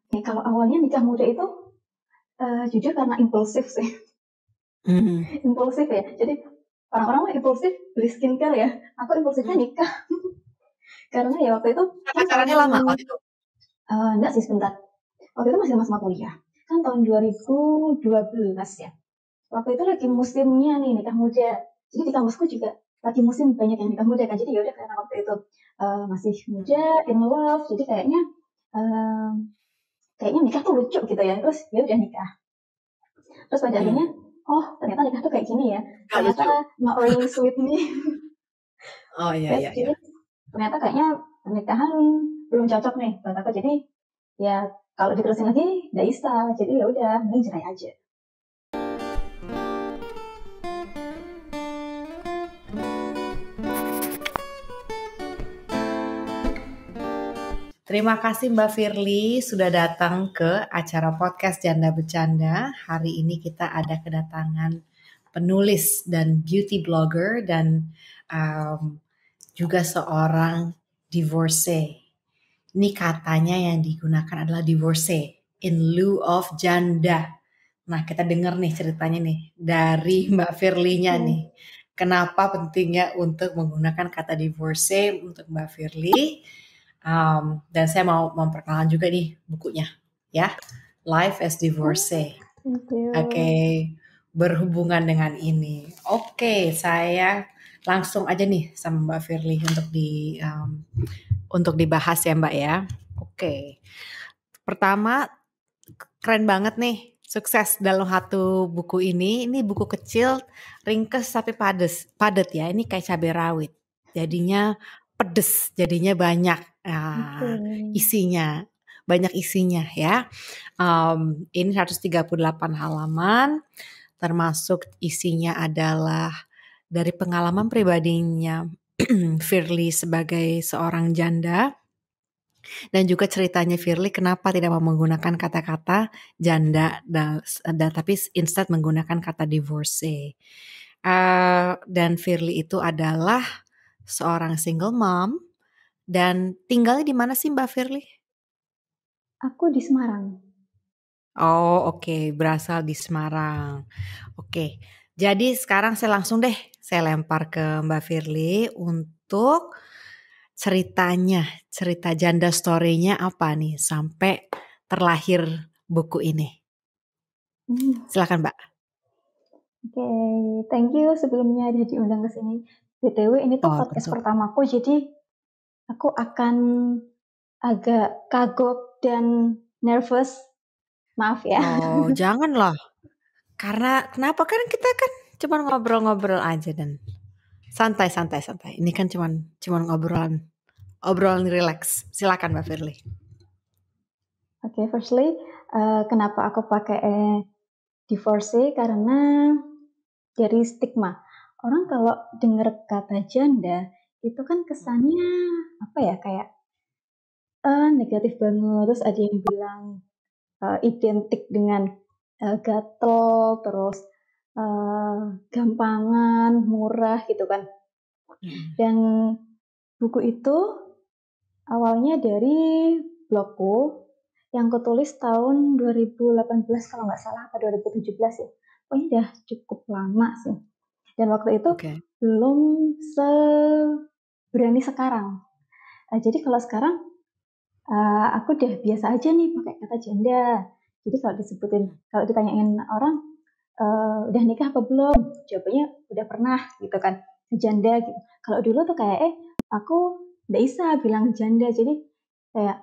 Kalau awalnya nikah muda itu jujur karena impulsif sih. Impulsif ya. Jadi orang-orang mah impulsif beli skincare ya. Aku impulsifnya nikah. Karena ya waktu itu kan Pacarannya lama waktu itu? enggak sih, sebentar. Waktu itu masih masa kuliah. Kan tahun 2012 ya. Waktu itu lagi musimnya nih nikah muda. Jadi di kampusku juga lagi musim banyak yang nikah muda kan. Jadi yaudah karena waktu itu masih muda, in love. Jadi kayaknya nikah tuh lucu gitu ya. Terus ya udah nikah. Terus pada akhirnya, oh ternyata nikah tuh kayak gini ya. Ternyata not really sweet nih. Oh iya. Jadi ternyata kayaknya pernikahan belum cocok nih buat aku. Jadi ya kalau diterusin lagi nggak bisa. Jadi ya udah mending cerai aja. Terima kasih Mbak Firly sudah datang ke acara podcast Janda Bercanda. Hari ini kita ada kedatangan penulis dan beauty blogger dan juga seorang divorcee. Ini katanya yang digunakan adalah divorcee in lieu of janda. Nah, kita dengar nih ceritanya nih dari Mbak Firly-nya nih. Kenapa pentingnya untuk menggunakan kata divorcee untuk Mbak Firly? Dan saya mau memperkenalkan juga nih bukunya, ya, Life as Divorcee. Oke, berhubungan dengan ini. Oke, saya langsung aja nih sama Mbak Firly untuk dibahas ya Mbak ya. Oke, pertama keren banget nih, sukses dalam satu buku ini. Ini buku kecil, ringkes tapi padat ya. Ini kayak cabai rawit. Jadinya pedes, jadinya banyak isinya. Banyak isinya ya. Ini 138 halaman, termasuk isinya adalah dari pengalaman pribadinya Firly sebagai seorang janda. Dan juga ceritanya Firly kenapa tidak mau menggunakan kata-kata janda tapi instead menggunakan kata divorcee. Dan Firly itu adalah seorang single mom dan tinggalnya di mana sih Mbak Firly? Aku di Semarang. Oh oke, berasal di Semarang. Oke, jadi sekarang saya langsung deh saya lempar ke Mbak Firly untuk ceritanya, cerita janda story-nya apa nih sampai terlahir buku ini. Silakan Mbak. Oke, thank you sebelumnya udah diundang ke sini. BTW ini tuh podcast pertamaku, jadi aku akan agak kagok dan nervous. Maaf ya. Oh, janganlah. Karena kenapa kan kita kan cuma ngobrol-ngobrol aja dan santai. Ini kan cuma obrolan relax. Silakan Mbak Firly. Oke, firstly, kenapa aku pakai divorcee? Karena dari stigma. Orang kalau dengar kata janda, itu kan kesannya apa ya, kayak negatif banget. Terus ada yang bilang identik dengan gatel, terus gampangan, murah gitu kan. Dan buku itu awalnya dari blogku yang kutulis tahun 2018 kalau nggak salah, atau 2017 ya. Pokoknya udah cukup lama sih. Dan waktu itu belum seberani sekarang. Jadi kalau sekarang aku udah biasa aja nih pakai kata janda. Jadi kalau ditanyain orang udah nikah apa belum? Jawabannya udah pernah gitu kan, janda gitu. Kalau dulu tuh kayak aku nggak bisa bilang janda, jadi kayak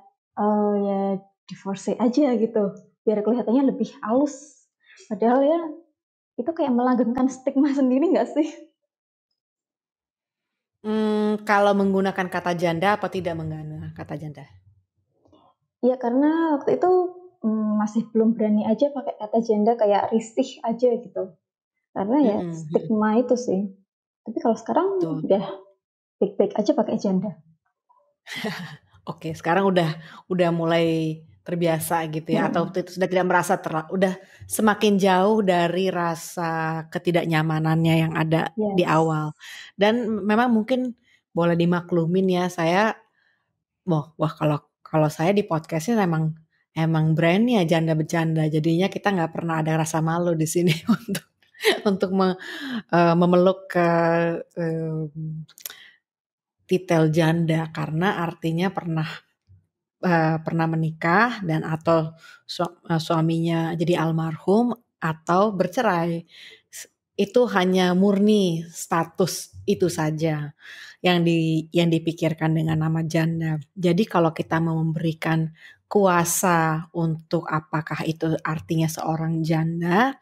ya divorcee aja gitu, biar kelihatannya lebih halus. Padahal ya itu kayak melanggengkan stigma sendiri nggak sih? Kalau menggunakan kata janda apa tidak menggunakan kata janda? Ya karena waktu itu masih belum berani aja pakai kata janda, kayak risih aja gitu. Karena ya stigma itu sih. Tapi kalau sekarang udah baik-baik aja pakai janda. Oke, sekarang udah mulai terbiasa gitu ya, atau sudah tidak merasa udah semakin jauh dari rasa ketidaknyamanannya yang ada di awal. Dan memang mungkin boleh dimaklumin ya, saya wah kalau saya di podcastnya memang emang brandnya janda bercanda, jadinya kita nggak pernah ada rasa malu di sini untuk memeluk ke titel janda karena artinya pernah menikah dan atau suaminya jadi almarhum atau bercerai. Itu hanya murni status itu saja yang dipikirkan dengan nama janda. Jadi kalau kita mau memberikan kuasa untuk apakah itu artinya seorang janda,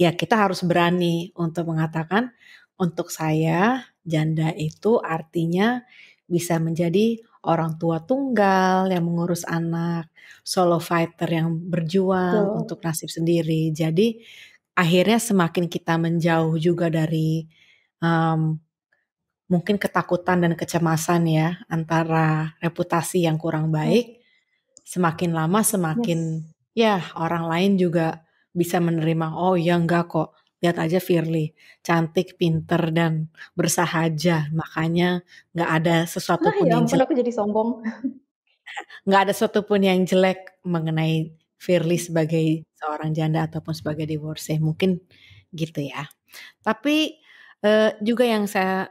ya kita harus berani untuk mengatakan untuk saya janda itu artinya bisa menjadi orang tua tunggal yang mengurus anak, solo fighter yang berjuang Betul. untuk nasib sendiri. Jadi akhirnya semakin kita menjauh juga dari mungkin ketakutan dan kecemasan ya antara reputasi yang kurang Hmm. baik, semakin lama semakin Yes. ya orang lain juga bisa menerima, oh ya enggak kok, lihat aja Firly, cantik, pinter, dan bersahaja, makanya nggak ada sesuatu Ah, pun ya yang ampun, jelek, aku jadi sombong. nggak ada sesuatu pun yang jelek mengenai Firly sebagai seorang janda ataupun sebagai divorcee, mungkin gitu ya. Tapi juga yang saya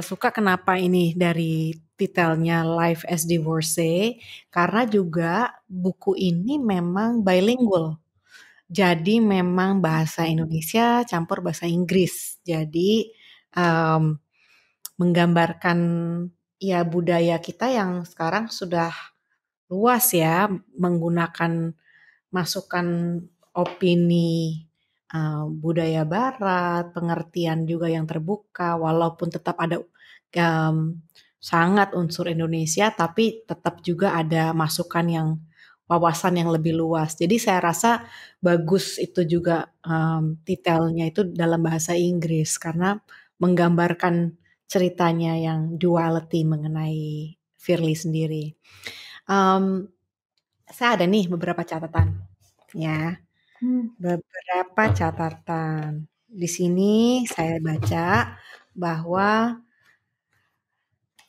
suka kenapa ini dari titelnya Life as Divorcee, karena juga buku ini memang bilingual. Jadi memang bahasa Indonesia campur bahasa Inggris. Jadi um, menggambarkan ya budaya kita yang sekarang sudah luas ya menggunakan masukan opini budaya barat, pengertian juga yang terbuka, walaupun tetap ada um, sangat unsur Indonesia, tapi tetap juga ada masukan yang wawasan yang lebih luas. Jadi saya rasa bagus itu juga titelnya itu dalam bahasa Inggris karena menggambarkan ceritanya yang duality mengenai Firly sendiri. Um, saya ada nih beberapa catatan ya. Hmm. Beberapa catatan. Di sini saya baca bahwa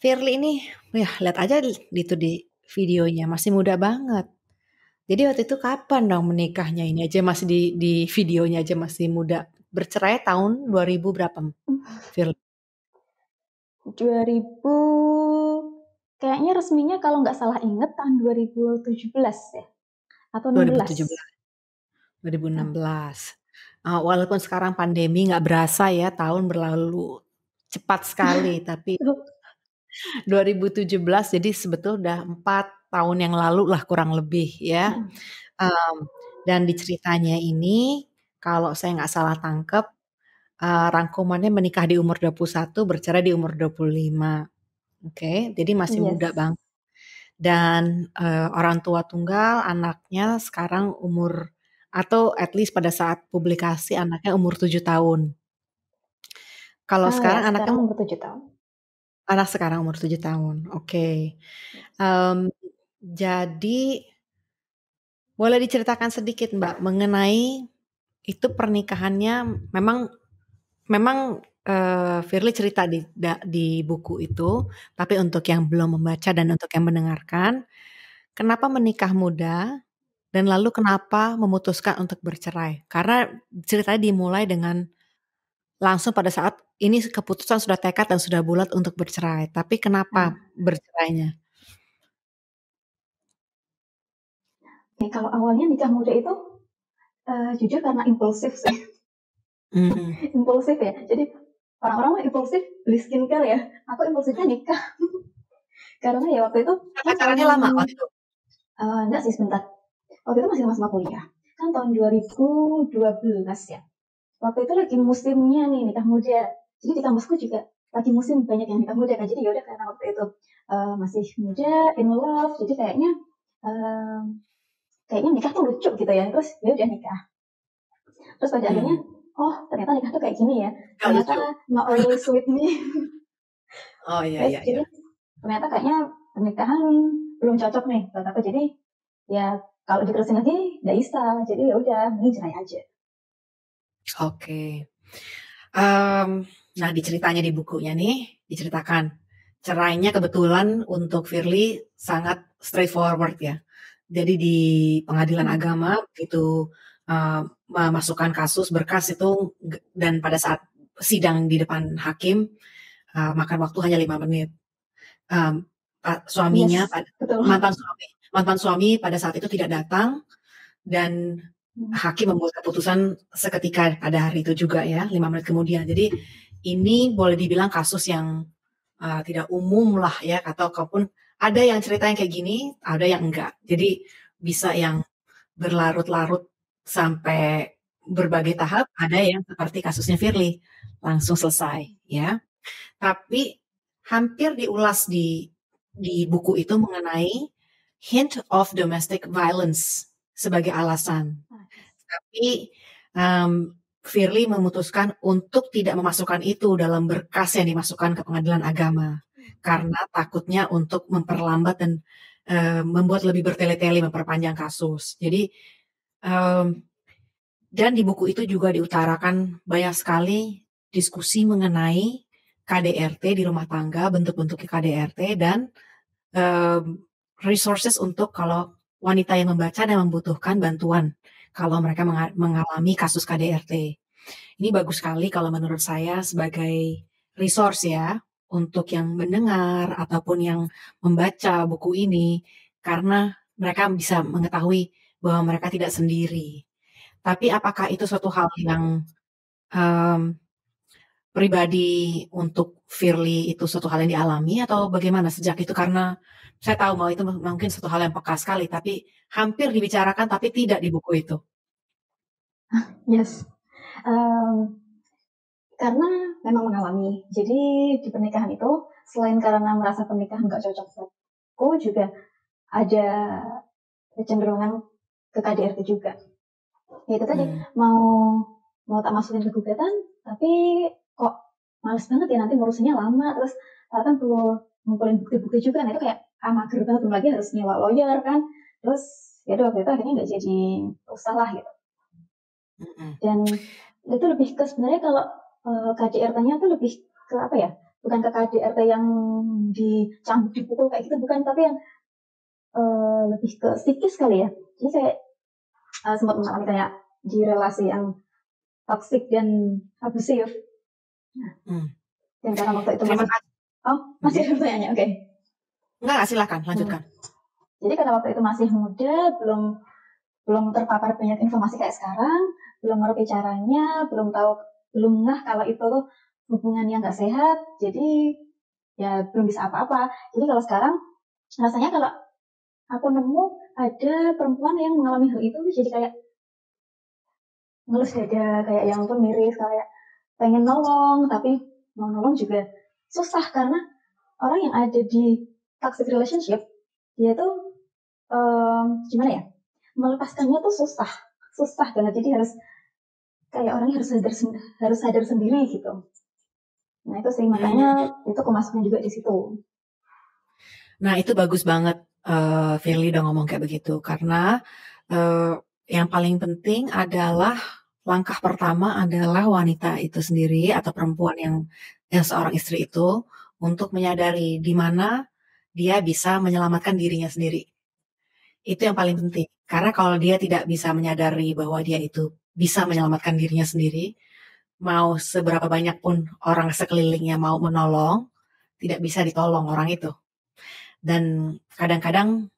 Firly ini, ya lihat aja itu di videonya masih muda banget. Jadi waktu itu kapan dong menikahnya ini aja masih di videonya aja masih muda. Bercerai tahun 2000 berapa, Firly? 2000, kayaknya resminya kalau nggak salah inget tahun 2017 ya, atau 16. 2017, 2016. Walaupun sekarang pandemi nggak berasa ya, tahun berlalu cepat sekali, tapi 2017 jadi sebetulnya udah 4 tahun yang lalu lah kurang lebih ya. Dan di ceritanya ini kalau saya nggak salah tangkep rangkumannya menikah di umur 21, bercerai di umur 25. Oke, jadi masih muda Yes. Bang. Dan orang tua tunggal anaknya sekarang umur atau at least pada saat publikasi anaknya umur 7 tahun. Kalau Ah ya, sekarang sekarang umur 7 tahun. anak sekarang umur 7 tahun. Oke. Yes. Jadi boleh diceritakan sedikit Mbak mengenai itu pernikahannya memang memang Firly cerita di buku itu, tapi untuk yang belum membaca dan untuk yang mendengarkan, kenapa menikah muda dan lalu kenapa memutuskan untuk bercerai? Karena ceritanya dimulai dengan langsung pada saat ini keputusan sudah tekad dan sudah bulat untuk bercerai, tapi kenapa Nah, bercerainya? kalau awalnya nikah muda itu jujur karena impulsif sih. Hmm. Impulsif ya. Jadi orang-orang mah impulsif beli skincare ya. Aku impulsifnya nikah. Karena ya waktu itu kan Pacarannya lama waktu itu? enggak sih sebentar. Waktu itu masih masa kuliah. Kan tahun 2012 ya. Waktu itu lagi musimnya nih nikah muda. Jadi di kampusku juga lagi musim banyak yang nikah muda kan. Jadi yaudah karena waktu itu masih muda, in love. Jadi uh, kayaknya nikah tuh lucu gitu ya. Terus ya udah nikah. Terus pada akhirnya, oh ternyata nikah tuh kayak gini ya. Gak Ternyata lucu. not really sweet me. Oh iya Terus iya iya. jadi ternyata kayaknya pernikahan belum cocok nih buat aku. Jadi ya kalau diterusin lagi nggak bisa. Jadi ya udah mending cerai aja. Oke. Nah di ceritanya di bukunya nih diceritakan cerainya kebetulan untuk Firly sangat straightforward ya. Jadi di pengadilan agama begitu memasukkan kasus berkas itu dan pada saat sidang di depan hakim makan waktu hanya 5 menit. Suaminya, Yes, betul. mantan suami pada saat itu tidak datang dan hakim membuat keputusan seketika pada hari itu juga ya, 5 menit kemudian. Jadi ini boleh dibilang kasus yang tidak umum lah ya, atau kalaupun ada yang cerita yang kayak gini, ada yang enggak. Jadi bisa yang berlarut-larut sampai berbagai tahap, ada yang seperti kasusnya Firly, langsung selesai ya. Tapi hampir diulas di buku itu mengenai hint of domestic violence sebagai alasan. Tapi Firly memutuskan untuk tidak memasukkan itu dalam berkas yang dimasukkan ke pengadilan agama karena takutnya untuk memperlambat dan membuat lebih bertele-tele, memperpanjang kasus. Jadi dan di buku itu juga diutarakan banyak sekali diskusi mengenai KDRT di rumah tangga, bentuk-bentuk KDRT dan resources untuk kalau wanita yang membaca dan membutuhkan bantuan kalau mereka mengalami kasus KDRT. Ini bagus sekali kalau menurut saya sebagai resource ya untuk yang mendengar ataupun yang membaca buku ini karena mereka bisa mengetahui bahwa mereka tidak sendiri. Tapi apakah itu suatu hal yang pribadi untuk Firly itu suatu hal yang dialami atau bagaimana sejak itu? Karena saya tahu bahwa itu mungkin suatu hal yang peka sekali, tapi hampir dibicarakan tapi tidak di buku itu. Yes, karena memang mengalami. Jadi di pernikahan itu selain karena merasa pernikahan gak cocok buatku, juga ada kecenderungan ke KDRT juga. Ya itu tadi mau tak masukin ke gugatan, tapi kok males banget ya nanti ngurusinnya lama, terus kan perlu ngumpulin bukti-bukti juga. Nah itu kayak mager banget, belum lagi harus nyewa lawyer kan. Terus ya waktu itu akhirnya nggak jadi usah lah gitu. Dan itu lebih ke sebenarnya kalau KDRT-nya tuh lebih ke apa ya? Bukan ke KDRT yang dicambuk dipukul kayak gitu, bukan, tapi yang lebih ke psikis kali ya. Jadi kayak sempat mengalami kayak di relasi yang toxic dan abusif. Dan karena waktu itu masih ada pertanyaannya, oke. Enggak, silakan lanjutkan. Jadi karena waktu itu masih muda, belum terpapar banyak informasi kayak sekarang, belum ngerti caranya, belum ngeh kalau itu tuh hubungan yang nggak sehat, jadi ya belum bisa apa-apa. Jadi kalau sekarang rasanya kalau aku nemu ada perempuan yang mengalami hal itu, jadi kayak ngelus dada, kayak yang pun miris, kayak pengen nolong, tapi mau nolong juga susah karena orang yang ada di toxic relationship, dia tuh gimana ya, melepaskannya tuh susah banget. Jadi harus kayak orangnya harus sadar sendiri gitu. Nah itu sih, makanya itu kemasukan juga di situ. Nah itu bagus banget Firly udah ngomong kayak begitu, karena yang paling penting adalah langkah pertama adalah wanita itu sendiri atau perempuan yang seorang istri itu untuk menyadari di mana dia bisa menyelamatkan dirinya sendiri. Itu yang paling penting. Karena kalau dia tidak bisa menyadari bahwa dia itu bisa menyelamatkan dirinya sendiri, mau seberapa banyak pun orang sekelilingnya mau menolong, tidak bisa ditolong orang itu. Dan kadang-kadang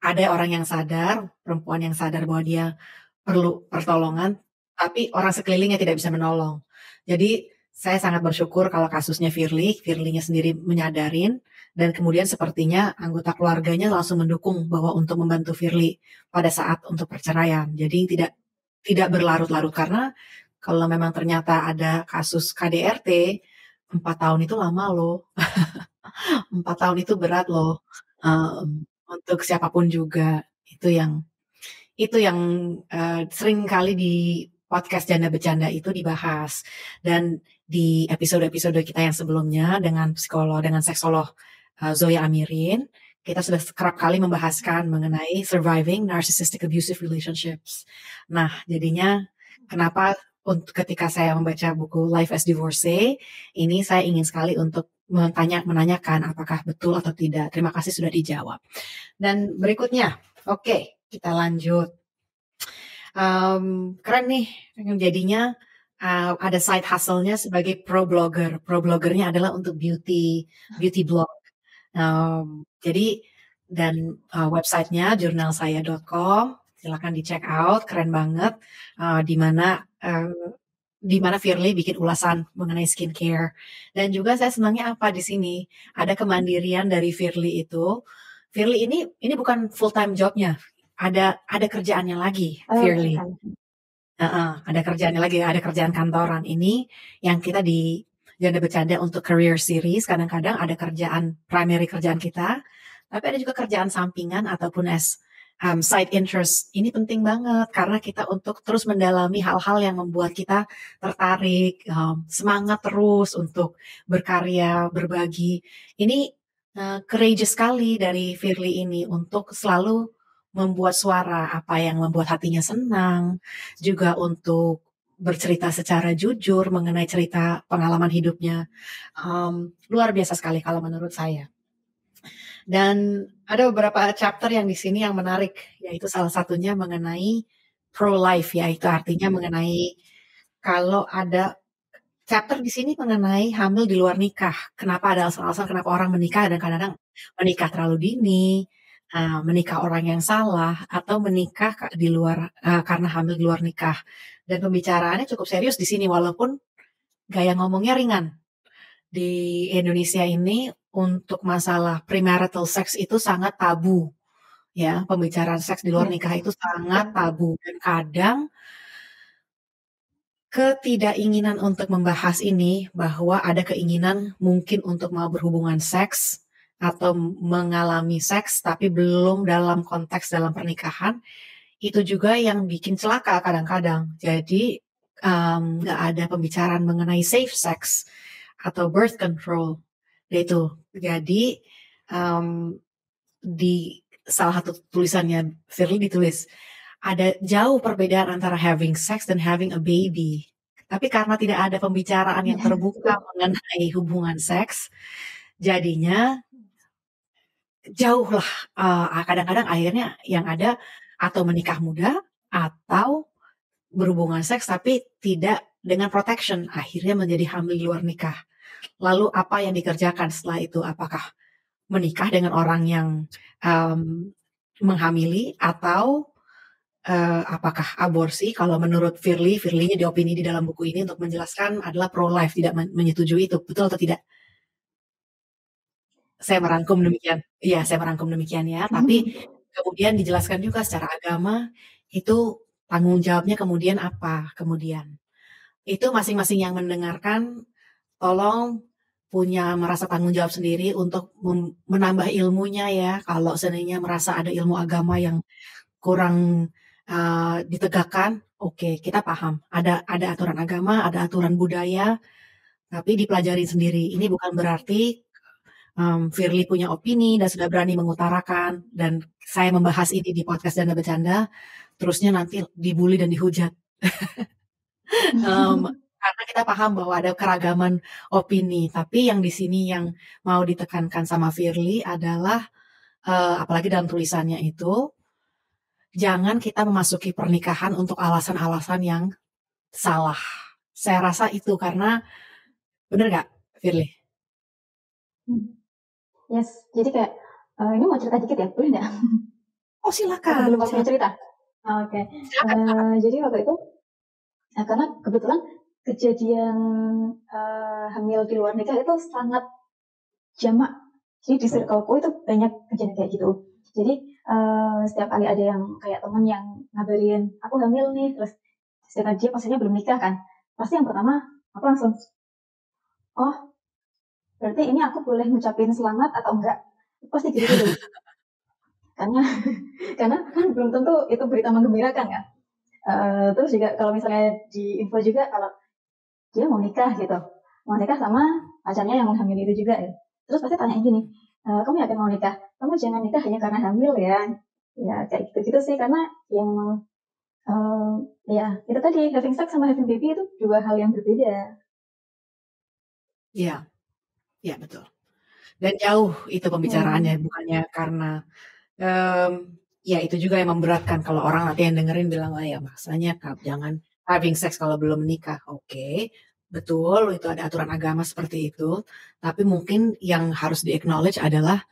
ada orang yang sadar, perempuan yang sadar bahwa dia perlu pertolongan, tapi orang sekelilingnya tidak bisa menolong. Jadi saya sangat bersyukur kalau kasusnya Firly-nya sendiri menyadarin, dan kemudian sepertinya anggota keluarganya langsung mendukung bahwa untuk membantu Firly pada saat untuk perceraian. Jadi tidak berlarut-larut, karena kalau memang ternyata ada kasus KDRT, 4 tahun itu lama loh. 4 tahun itu berat loh. Untuk siapapun juga. Itu yang sering kali di podcast Janda Bercanda itu dibahas. Dan di episode-episode kita yang sebelumnya dengan seksolog Zoya Amirin, kita sudah kerap kali membahaskan mengenai surviving narcissistic abusive relationships. Nah, jadinya kenapa ketika saya membaca buku Life as Divorcee, ini saya ingin sekali untuk menanyakan apakah betul atau tidak. Terima kasih sudah dijawab. Dan berikutnya, Oke, kita lanjut. Keren nih, jadinya ada side hustle-nya sebagai pro blogger. Pro bloggernya adalah untuk beauty blog. Jadi dan websitenya jurnalsaya.com, silakan di check out, keren banget. Di mana Firly bikin ulasan mengenai skincare. Dan juga saya senangnya apa di sini, ada kemandirian dari Firly itu. Firly ini bukan full time jobnya, ada kerjaannya lagi, Firly. Ada kerjaannya lagi, ada kerjaan kantoran ini yang kita di Janda Bercanda untuk career series. Kadang-kadang ada primary kerjaan kita, tapi ada juga kerjaan sampingan ataupun as side interest. Ini penting banget karena kita untuk terus mendalami hal-hal yang membuat kita tertarik, semangat terus untuk berkarya, berbagi. Ini courageous sekali dari Firly ini untuk selalu membuat suara apa yang membuat hatinya senang, juga untuk bercerita secara jujur mengenai cerita pengalaman hidupnya. Luar biasa sekali kalau menurut saya. Dan ada beberapa chapter yang di sini yang menarik, yaitu salah satunya mengenai pro-life, yaitu artinya mengenai kalau ada chapter di sini mengenai hamil di luar nikah. Kenapa ada alasan-alasan kenapa orang menikah dan kadang-kadang menikah terlalu dini, menikah orang yang salah, atau menikah di luar karena hamil di luar nikah. Dan pembicaraannya cukup serius di sini walaupun gaya ngomongnya ringan. Di Indonesia ini untuk masalah premarital sex itu sangat tabu. Ya, pembicaraan seks di luar nikah itu sangat tabu dan kadang ketidakinginan untuk membahas ini bahwa ada keinginan mungkin untuk mau berhubungan seks atau mengalami seks tapi belum dalam konteks dalam pernikahan, itu juga yang bikin celaka kadang-kadang. Jadi nggak ada pembicaraan mengenai safe sex atau birth control. Itu jadi di salah satu tulisannya Firly ditulis ada jauh perbedaan antara having sex dan having a baby. Tapi karena tidak ada pembicaraan yang terbuka mengenai hubungan seks, jadinya jauh lah. Kadang-kadang akhirnya yang ada atau menikah muda atau berhubungan seks tapi tidak dengan protection. Akhirnya menjadi hamil di luar nikah. Lalu apa yang dikerjakan setelah itu? Apakah menikah dengan orang yang menghamili atau apakah aborsi? Kalau menurut Firly-nya di opini di dalam buku ini untuk menjelaskan adalah pro-life, tidak menyetujui itu. Betul atau tidak? Saya merangkum demikian. Iya, saya merangkum demikian ya. Tapi kemudian dijelaskan juga secara agama itu tanggung jawabnya kemudian apa? Kemudian itu masing-masing yang mendengarkan tolong punya merasa tanggung jawab sendiri untuk menambah ilmunya ya. Kalau seandainya merasa ada ilmu agama yang kurang ditegakkan, oke, kita paham. Ada aturan agama, ada aturan budaya, tapi dipelajari sendiri. Ini bukan berarti Firly punya opini dan sudah berani mengutarakan, dan saya membahas ini di podcast Janda Bercanda, terusnya nanti dibully dan dihujat. Karena kita paham bahwa ada keragaman opini, tapi yang di sini yang mau ditekankan sama Firly adalah apalagi dalam tulisannya itu, jangan kita memasuki pernikahan untuk alasan-alasan yang salah. Saya rasa itu karena bener nggak, Firly? Yes, jadi kayak ini mau cerita dikit ya, boleh nggak? Oh silakan. Belum waktunya cerita. Oke. Jadi waktu itu, karena kebetulan kejadian hamil di luar nikah itu sangat jamak. Jadi di circleku itu banyak kejadian kayak gitu. Jadi setiap kali ada yang kayak teman yang ngabarin aku hamil nih, terus sedangkan dia pastinya belum nikah kan, pasti yang pertama aku langsung, oh berarti ini aku boleh ngucapin selamat atau enggak? Pasti gitu dulu. karena kan belum tentu itu berita menggembirakan kan. Terus juga kalau misalnya di info juga kalau dia mau nikah gitu, mau nikah sama pacarnya yang hamil itu juga ya. Terus pasti tanya gini, kamu yakin mau nikah? Kamu jangan nikah hanya karena hamil ya. Ya kayak gitu-gitu sih, karena yang memang ya itu tadi, having sex sama having baby itu dua hal yang berbeda. Iya, ya betul. Dan jauh itu pembicaraannya, bukannya karena ya itu juga yang memberatkan kalau orang nanti yang dengerin bilang, "Oh ya maksanya jangan having sex kalau belum menikah." Oke, betul itu ada aturan agama seperti itu, tapi mungkin yang harus di-acknowledge adalah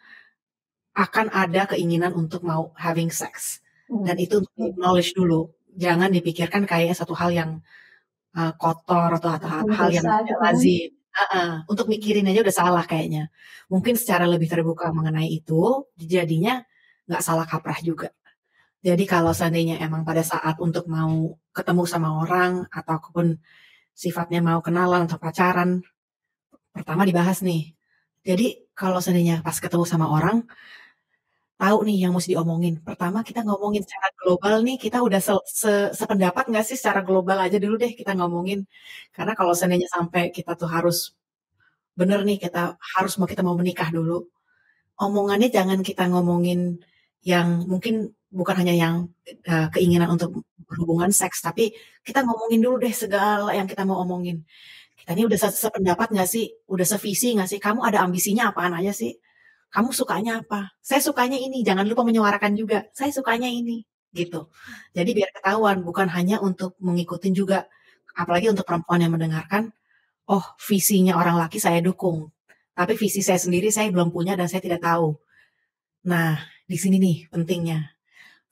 akan ada keinginan untuk mau having sex, dan itu di-acknowledge dulu. Jangan dipikirkan kayak satu hal yang kotor atau hal yang dosa tidak gitu kan. lazim. Untuk mikirin aja udah salah kayaknya. Mungkin secara lebih terbuka mengenai itu, jadinya nggak salah kaprah juga. Jadi kalau seandainya emang pada saat untuk mau ketemu sama orang ataupun sifatnya mau kenalan atau pacaran, pertama dibahas nih. Jadi kalau seandainya pas ketemu sama orang, tahu nih yang mesti diomongin. Pertama kita ngomongin secara global nih, kita udah sependapat nggak sih secara global aja dulu deh kita ngomongin. Karena kalau seandainya sampai kita tuh harus bener nih kita mau menikah dulu. Omongannya jangan kita ngomongin yang mungkin bukan hanya yang keinginan untuk berhubungan seks, tapi kita ngomongin dulu deh segala yang kita mau omongin. Kita ini udah sependapat nggak sih? Udah sevisi nggak sih? Kamu ada ambisinya apaan aja sih? Kamu sukanya apa? Saya sukanya ini. Jangan lupa menyuarakan juga. Saya sukanya ini. Gitu. Jadi biar ketahuan, bukan hanya untuk mengikutin juga. Apalagi untuk perempuan yang mendengarkan, oh visinya orang laki saya dukung. Tapi visi saya sendiri saya belum punya dan saya tidak tahu. Nah, di sini nih pentingnya.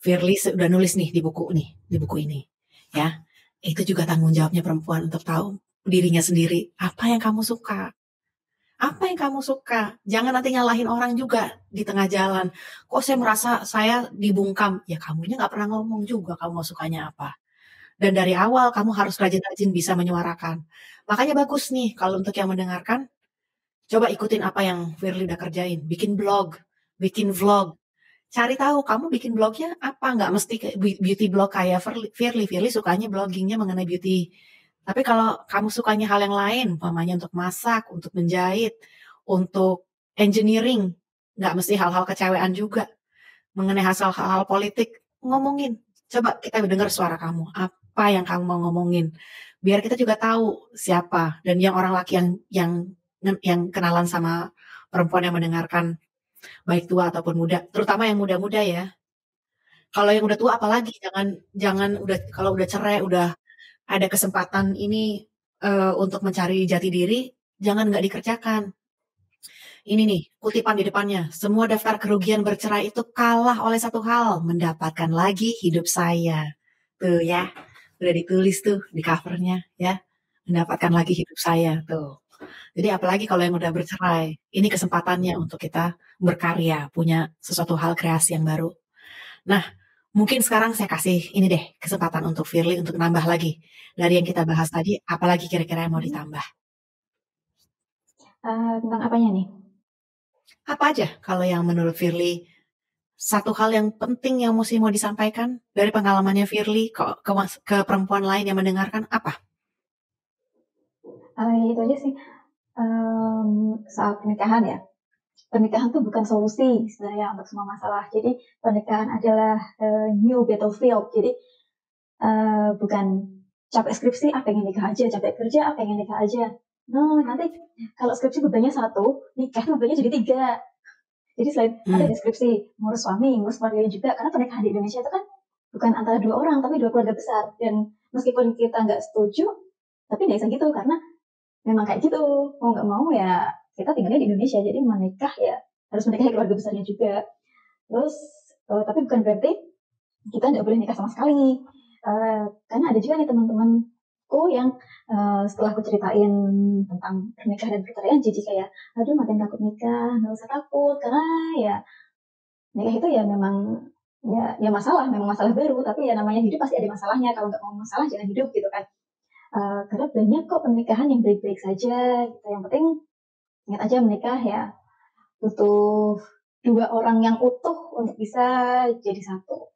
Firly sudah nulis nih di buku ini. Ya, itu juga tanggung jawabnya perempuan untuk tahu dirinya sendiri. Apa yang kamu suka? Apa yang kamu suka? Jangan nanti nyalahin orang juga di tengah jalan. Kok saya merasa saya dibungkam? Ya kamunya nggak pernah ngomong juga kamu mau sukanya apa. Dan dari awal kamu harus rajin-rajin bisa menyuarakan. Makanya bagus nih kalau untuk yang mendengarkan, coba ikutin apa yang Firly udah kerjain. Bikin blog, bikin vlog. Cari tahu kamu bikin blognya apa. Nggak mesti beauty blog kayak Firly. Firly sukanya bloggingnya mengenai beauty. Tapi kalau kamu sukanya hal yang lain, umpamanya untuk masak, untuk menjahit, untuk engineering, nggak mesti hal-hal kecawean juga. Mengenai hal-hal politik, ngomongin. Coba kita dengar suara kamu. Apa yang kamu mau ngomongin? Biar kita juga tahu siapa. Dan yang orang laki yang kenalan sama perempuan yang mendengarkan, baik tua ataupun muda. Terutama yang muda-muda ya. Kalau yang udah tua apalagi, jangan kalau udah cerai, udah ada kesempatan ini untuk mencari jati diri, jangan nggak dikerjakan. Ini nih, kutipan di depannya. Semua daftar kerugian bercerai itu kalah oleh satu hal, mendapatkan lagi hidup saya. Tuh ya, udah ditulis tuh di covernya ya, mendapatkan lagi hidup saya tuh. Jadi apalagi kalau yang udah bercerai, ini kesempatannya untuk kita berkarya, punya sesuatu hal kreasi yang baru. Nah, mungkin sekarang saya kasih ini deh kesempatan untuk Firly untuk nambah lagi dari yang kita bahas tadi, apalagi kira-kira yang mau ditambah? Tentang apanya nih? Apa aja kalau yang menurut Firly satu hal yang penting yang mesti mau disampaikan dari pengalamannya Firly ke perempuan lain yang mendengarkan apa? Itu aja sih. Soal pernikahan ya. Pernikahan tuh bukan solusi sebenarnya untuk semua masalah. Jadi pernikahan adalah new battlefield. Jadi bukan capek skripsi, pengen nikah aja, capek kerja, pengen nikah aja. No, nanti kalau skripsi bebannya satu, nikah tuh bebannya jadi tiga. Jadi selain ada deskripsi ngurus suami, ngurus keluarga juga, karena pernikahan di Indonesia itu kan bukan antara dua orang, tapi dua keluarga besar. Dan meskipun kita nggak setuju, tapi nggak bisa gitu, karena memang kayak gitu. Mau nggak mau ya kita tinggalnya di Indonesia, jadi menikah ya harus menikahi keluarga besarnya juga. Terus, tapi bukan berarti kita nggak boleh nikah sama sekali. Karena ada juga nih teman-temanku yang setelah aku ceritain tentang pernikahan dan perceraian, jadi kayak, aduh makin takut nikah, nggak usah takut, karena ya nikah itu ya memang ya masalah, memang masalah baru, tapi ya namanya hidup pasti ada masalahnya, kalau nggak mau masalah jangan hidup gitu kan. Karena banyak kok pernikahan yang baik-baik saja, gitu. Yang penting ingat aja menikah ya butuh dua orang yang utuh untuk bisa jadi satu.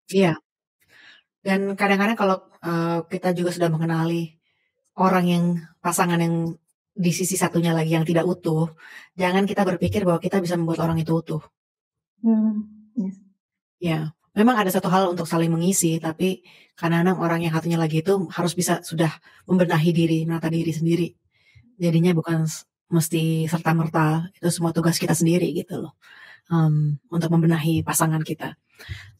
Iya. Dan kadang-kadang kalau kita juga sudah mengenali orang yang pasangan yang di sisi satunya lagi yang tidak utuh, jangan kita berpikir bahwa kita bisa membuat orang itu utuh. Yes. Ya, memang ada satu hal untuk saling mengisi, tapi kadang-kadang orang yang satunya lagi itu harus bisa sudah membenahi diri, menata diri sendiri. Jadinya bukan mesti serta-merta itu semua tugas kita sendiri gitu loh. untuk membenahi pasangan kita.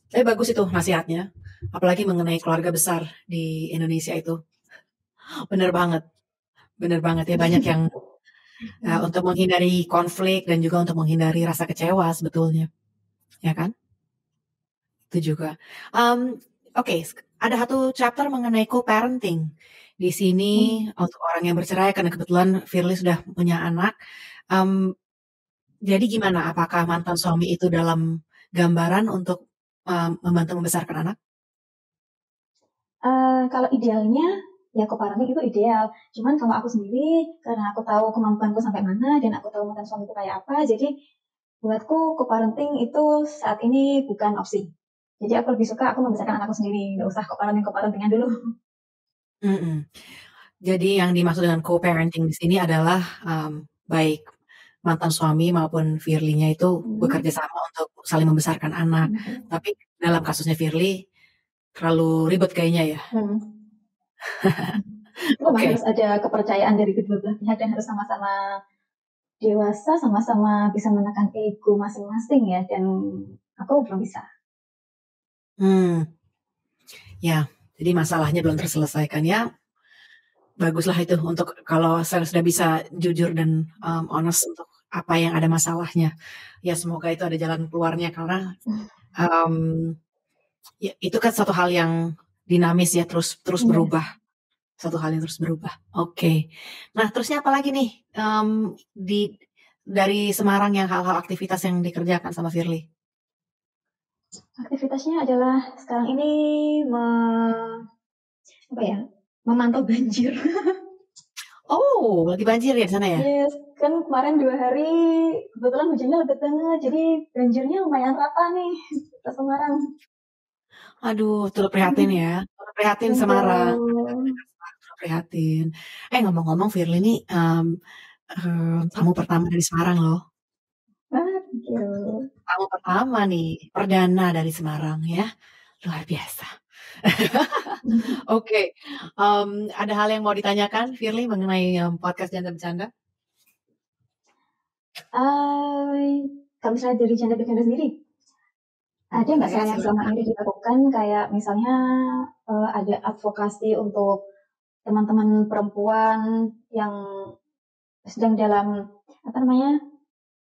Tapi bagus itu nasihatnya, apalagi mengenai keluarga besar di Indonesia itu. Bener banget, bener banget ya, banyak yang untuk menghindari konflik dan juga untuk menghindari rasa kecewa sebetulnya, ya kan? Itu juga. Oke, ada satu chapter mengenai co-parenting. Di sini untuk orang yang bercerai, karena kebetulan Firly sudah punya anak. Jadi gimana? Apakah mantan suami itu dalam gambaran untuk membantu membesarkan anak? Kalau idealnya ya co-parenting itu ideal. Cuman kalau aku sendiri, karena aku tahu kemampuanku sampai mana dan aku tahu mantan suamiku kayak apa, jadi buatku co-parenting itu saat ini bukan opsi. Jadi aku lebih suka aku membesarkan anakku sendiri, nggak usah co-parentingan dulu. Jadi yang dimaksud dengan co-parenting di sini adalah baik mantan suami maupun Firly-nya itu bekerja sama untuk saling membesarkan anak. Tapi dalam kasusnya Firly terlalu ribet kayaknya ya. Memang harus ada kepercayaan dari kedua belah pihak dan harus sama-sama dewasa, sama-sama bisa menekan ego masing-masing ya. Dan aku belum bisa. Ya, jadi masalahnya belum terselesaikan ya. Baguslah itu untuk kalau saya sudah bisa jujur dan honest untuk apa yang ada masalahnya. Ya semoga itu ada jalan keluarnya karena ya, itu kan satu hal yang dinamis ya, terus berubah. Satu hal yang terus berubah. Oke. Nah, terusnya apa lagi nih dari Semarang yang hal-hal aktivitas yang dikerjakan sama Firly? Aktivitasnya adalah sekarang ini memantau banjir. Oh, lagi banjir ya di sana ya? Yes, kan kemarin 2 hari kebetulan hujannya lebat banget, jadi banjirnya lumayan rata nih ke Semarang. Aduh, turut prihatin ya. Turut prihatin Semarang. Turut prihatin. Ngomong-ngomong Firly nih tamu pertama dari Semarang loh. Tamu pertama nih, perdana dari Semarang ya. Luar biasa. Oke, ada hal yang mau ditanyakan Firly mengenai podcast Janda Bercanda? Kalau misalnya dari Janda Bercanda sendiri, ada nggak sih yang selama ini dilakukan kayak misalnya ada advokasi untuk teman-teman perempuan yang sedang dalam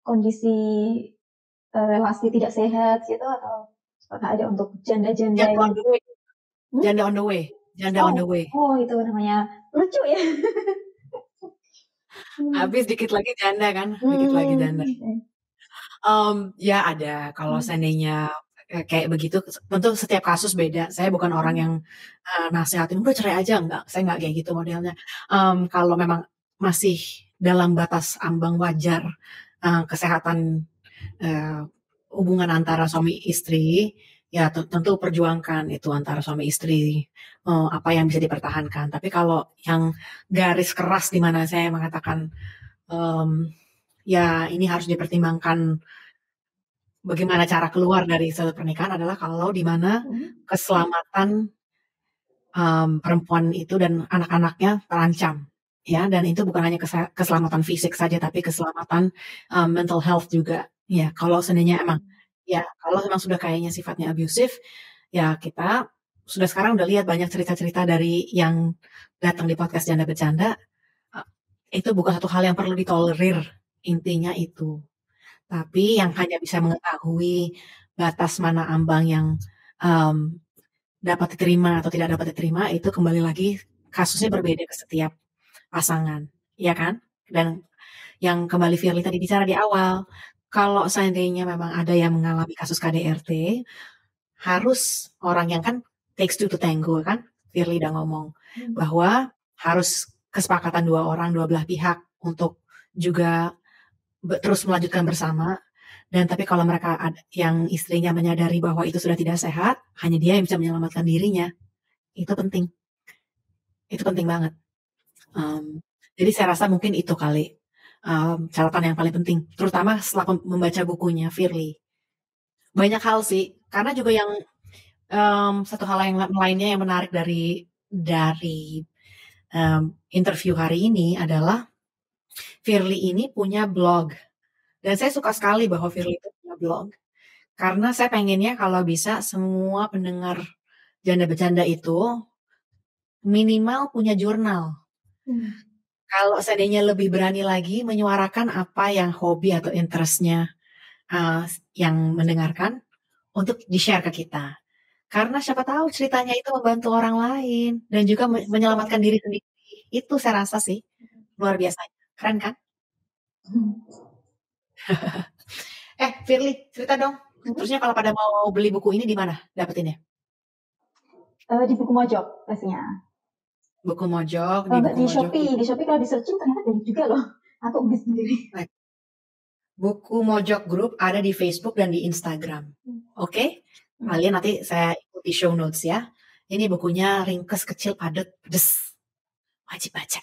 kondisi relasi tidak sehat gitu, atau apakah ada untuk janda-janda yang Janda on the way. Janda on the way. Oh, itu namanya lucu ya. Habis dikit lagi janda kan, dikit lagi janda. Ya ada, kalau seandainya kayak begitu, tentu setiap kasus beda. Saya bukan orang yang nasihatin, udah cerai aja, enggak. Saya enggak kayak gitu modelnya. Kalau memang masih dalam batas ambang wajar kesehatan hubungan antara suami istri, ya tentu perjuangkan itu antara suami istri, apa yang bisa dipertahankan. Tapi kalau yang garis keras di mana saya mengatakan ya ini harus dipertimbangkan bagaimana cara keluar dari suatu pernikahan adalah kalau di mana keselamatan perempuan itu dan anak-anaknya terancam, ya. Dan itu bukan hanya keselamatan fisik saja, tapi keselamatan mental health juga. Ya, kalau seandainya kalau memang sudah kayaknya sifatnya abusive, ya kita sudah sekarang udah lihat banyak cerita-cerita dari yang datang di podcast Janda Bercanda. Itu bukan satu hal yang perlu ditolerir, intinya itu. Tapi yang hanya bisa mengetahui batas mana ambang yang dapat diterima atau tidak dapat diterima, itu kembali lagi kasusnya berbeda ke setiap pasangan, ya kan? Dan yang kembali Firly tadi bicara di awal, kalau seandainya memang ada yang mengalami kasus KDRT, harus orang yang kan takes two to tango kan, Firly udah ngomong bahwa harus kesepakatan dua belah pihak untuk juga terus melanjutkan bersama. Dan tapi kalau mereka yang istrinya menyadari bahwa itu sudah tidak sehat, hanya dia yang bisa menyelamatkan dirinya. Itu penting. Itu penting banget. Jadi saya rasa mungkin itu kali catatan yang paling penting, terutama setelah membaca bukunya Firly. Banyak hal sih, karena juga yang satu hal yang lainnya yang menarik dari interview hari ini adalah Firly ini punya blog. Dan saya suka sekali bahwa Firly itu punya blog. Karena saya pengennya kalau bisa semua pendengar Janda Bercanda itu minimal punya jurnal. Kalau seandainya lebih berani lagi menyuarakan apa yang hobi atau interestnya yang mendengarkan untuk di-share ke kita. Karena siapa tahu ceritanya itu membantu orang lain dan juga menyelamatkan diri sendiri. Itu saya rasa sih luar biasa. Keren kan? Firly, cerita dong. Terusnya kalau pada mau beli buku ini di mana dapetinnya? Di Buku Mojok pastinya. Buku Mojok, di Shopee. Di Shopee kalau di searching ternyata banyak juga loh. Aku beli sendiri. Buku Mojok Group ada di Facebook dan di Instagram. Oke? Kalian nanti saya ikuti show notes ya. Ini bukunya ringkes, kecil, padat, pedes. Wajib baca.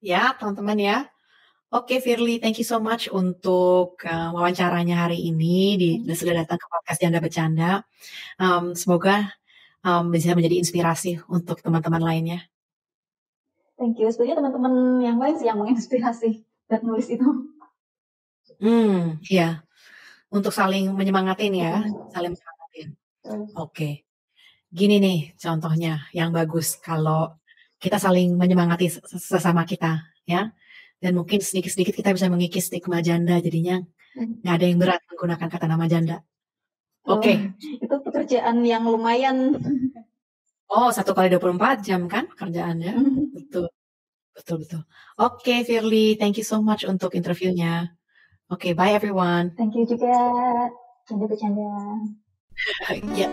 Ya, teman-teman ya. Oke, Firly, thank you so much untuk wawancaranya hari ini. Sudah datang ke podcast Janda Bercanda. Semoga bisa menjadi inspirasi untuk teman-teman lainnya. Thank you. Sebenarnya teman-teman yang lain sih yang menginspirasi buat nulis itu. Iya. Untuk saling menyemangatin ya. Saling menyemangatin. Oke. Gini nih contohnya yang bagus kalau kita saling menyemangati sesama kita ya. Dan mungkin sedikit-sedikit kita bisa mengikis stigma janda, jadinya nggak ada yang berat menggunakan kata nama janda. Oke. Itu pekerjaan yang lumayan. 1 kali 24 jam kan kerjaannya. Betul. Oke, Firly, thank you so much untuk interviewnya. Oke, bye everyone. Thank you juga. Janda Bercanda. Ya.